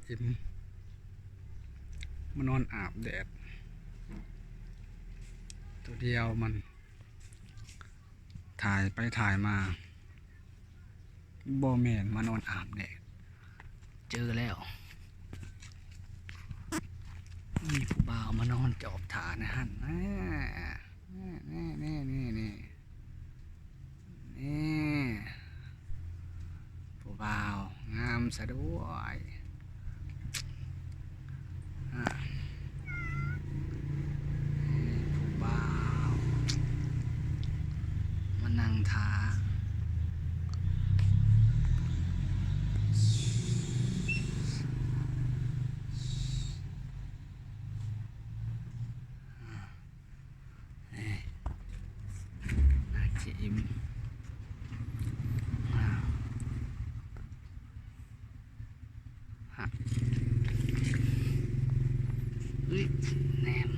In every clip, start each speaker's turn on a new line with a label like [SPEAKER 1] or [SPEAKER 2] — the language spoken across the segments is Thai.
[SPEAKER 1] อิ่มมานอนอาบแดดตัวเดียวมันถ่ายไปถ่ายมาบ่แม่นมานอนอาบแดดเจอแล้วมีผู้บ่าวมานอนจอบถานะฮั่นนี่ผู้บ่าวงามซะด้วยผู้บ่าวมานั่งถาอิ่มฮะแนม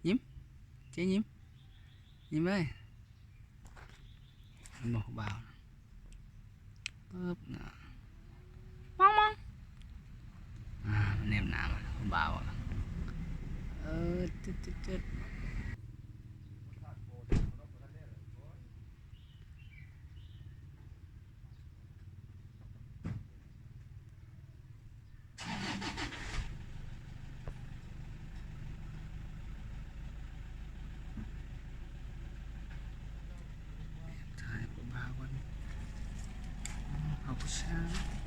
[SPEAKER 1] ยิ้มเจ๊ยิ้มเลยมันบอกเบาปึ๊บนะมองเนมหนามันเบาจุดถ่ายเบาๆกันเอาช้า